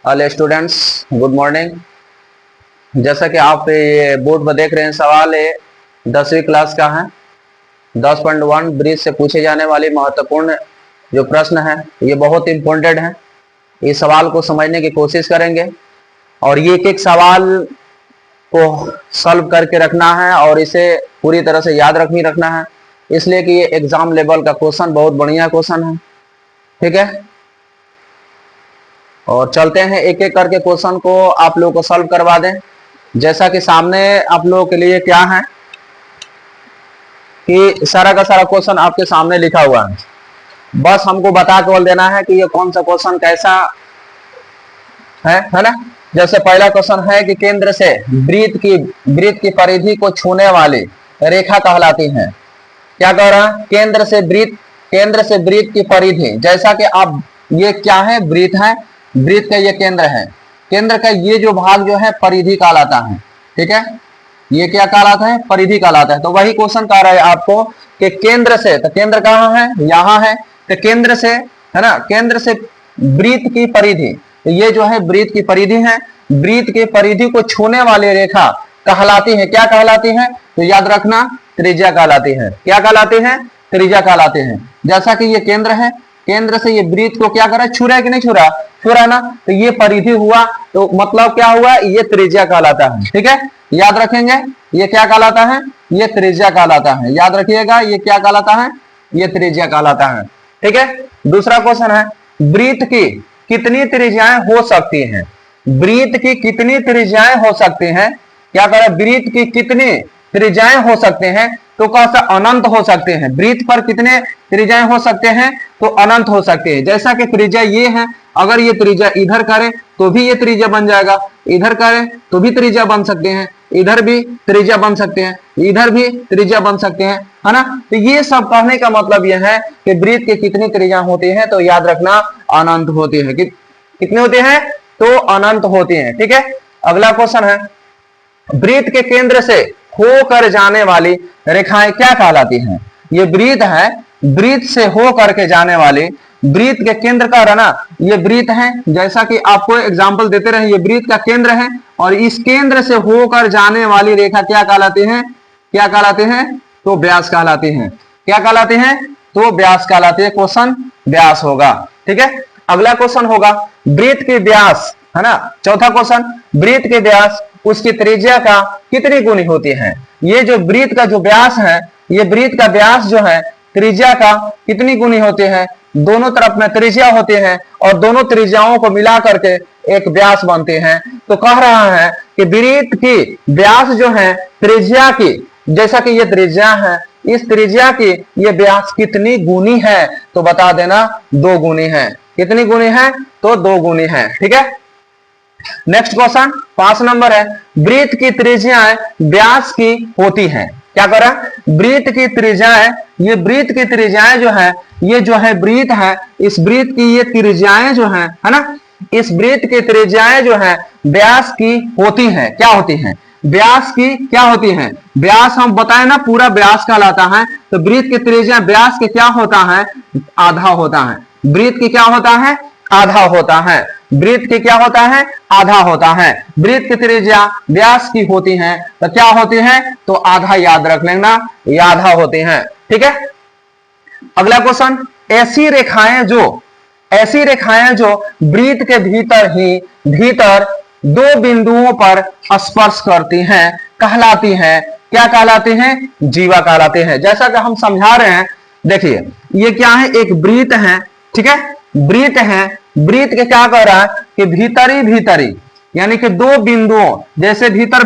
All students, good morning. जैसा कि आप ये बोर्ड पर देख रहे हैं, सवाल है 10वीं क्लास का है। 10.1 ब्रीज से पूछे जाने वाले महत्वपूर्ण जो प्रश्न है ये बहुत इंपॉर्टेंट है। इस सवाल को समझने की कोशिश करेंगे और ये एक एक सवाल को सॉल्व करके रखना है और इसे पूरी तरह से याद रखना है, इसलिए कि ये एग्जाम लेवल का क्वेश्चन बहुत बढ़िया क्वेश्चन है। ठीक है, और चलते हैं एक एक करके क्वेश्चन को आप लोगों को सॉल्व करवा दें। जैसा कि सामने आप लोगों के लिए क्या है कि सारा का सारा क्वेश्चन आपके सामने लिखा हुआ है, बस हमको बता केवल देना है कि ये कौन सा क्वेश्चन कैसा है ना। जैसे पहला क्वेश्चन है कि केंद्र से वृत्त की परिधि को छूने वाली रेखा कहलाती है। क्या कह रहा है? केंद्र से वृत्त की परिधि, जैसा कि आप ये क्या है, वृत्त है, वृत्त का ये केंद्र है, केंद्र का ये जो भाग जो है परिधि कहलाता है। ठीक है, ये क्या कहलाता है? परिधि कहलाता है। तो वही क्वेश्चन कह रहा है आपको कि केंद्र से, तो केंद्र कहाँ है? यहाँ है। तो केंद्र से, है ना, केंद्र से वृत्त की परिधि, तो ये जो है वृत्त की परिधि है, वृत्त की परिधि को छूने वाली रेखा कहलाती है। क्या कहलाती है? तो याद रखना, त्रिज्या कहलाती है। क्या कहलाती है? त्रिज्या कहलाती है। जैसा कि ये केंद्र है, केंद्र से ये वृत्त को क्या करा, छू रहा है कि नहीं छू रहा? छू रहा ना, तो ये परिधि हुआ, तो मतलब क्या हुआ? ये त्रिज्या कहलाता है। ठीक है, याद रखेंगे, ये क्या कहलाता है? ये त्रिज्या कहलाता है। याद रखिएगा, ये क्या कहलाता है? ये त्रिज्या कहलाता है। ठीक है, दूसरा क्वेश्चन है, वृत्त की कितनी त्रिज्याएं हो सकती हैं? वृत्त की कितनी त्रिज्याएं हो सकती हैं? क्या करें? वृत्त की कितनी त्रिज्याएं हो सकते हैं? तो कैसा? अनंत हो सकते हैं। वृत्त पर कितने त्रिज्याएं हो सकते हैं? तो अनंत हो सकते हैं। जैसा कि त्रिज्या ये है, अगर ये त्रिज्या इधर करे तो भी ये त्रिज्या बन जाएगा, इधर करे तो भी त्रिज्या बन सकते हैं, इधर भी त्रिज्या बन सकते हैं, इधर भी त्रिज्या बन सकते हैं, है ना। तो ये सब कहने का मतलब यह है कि वृत्त के कितनी त्रिज्या होती है? तो याद रखना, अनंत होती है। कितने होते हैं? तो अनंत होती है। ठीक है, अगला क्वेश्चन है, वृत्त के केंद्र से होकर जाने वाली रेखाएं क्या कहलाती हैं? ये वृत्त है, वृत्त से हो करके जाने वाली, वृत्त के केंद्र का रहना, ये वृत्त है। जैसा कि आपको एग्जांपल देते रहे, ये वृत्त का केंद्र है और इस केंद्र से होकर जाने वाली रेखा क्या कहलाती है? क्या कहलाती है? तो व्यास कहलाती है। क्या कहलाती है? तो व्यास कहलाती है। क्वेश्चन व्यास होगा। ठीक है, अगला क्वेश्चन होगा, वृत्त के व्यास, है ना। चौथा क्वेश्चन, वृत्त के व्यास उसकी त्रिज्या का कितनी गुनी होती है? ये जो वृत्त का जो व्यास है, ये वृत्त का व्यास जो है त्रिज्या का कितनी गुनी होते हैं? दोनों तरफ में त्रिज्या होते हैं और दोनों त्रिज्याओं को मिला करके एक व्यास बनते हैं। तो कह रहा है कि वृत्त की व्यास जो है त्रिज्या की, जैसा कि ये त्रिज्या है, इस त्रिज्या की ये व्यास कितनी गुनी है? तो बता देना, 2 गुनी है। कितनी गुनी है? तो 2 गुनी है। ठीक है, नेक्स्ट क्वेश्चन 5 नंबर है, वृत्त की त्रिज्याएं व्यास की होती हैं। क्या कर रहा है? वृत्त की त्रिज्याएं, ये वृत्त की त्रिज्याएं जो है, ये जो है वृत्त है, इस वृत्त की ये त्रिज्याएं जो है ना, इस वृत्त की त्रिज्याएं जो है व्यास की होती हैं। क्या होती हैं? व्यास की क्या होती हैं? व्यास हम बताए ना, पूरा व्यास कहलाता है। तो वृत्त की त्रिज्या व्यास के क्या होता है? आधा होता है। वृत्त की क्या होता है? आधा होता है। वृत्त की क्या होता है? आधा होता है। वृत्त की त्रिज्या व्यास की होती है, तो क्या होती है? तो आधा। याद रख लेना, ये आधा होती हैं। ठीक है, अगला क्वेश्चन, ऐसी रेखाएं जो वृत्त के भीतर 2 बिंदुओं पर स्पर्श करती हैं कहलाती हैं। क्या कहलाती हैं? जीवा कहलाते हैं। जैसा कि हम समझा रहे हैं, देखिए ये क्या है, एक वृत्त है। ठीक है, वृत्त है, वृत्त के क्या कर रहा है कि भीतरी यानी कि 2 बिंदुओं, जैसे भीतर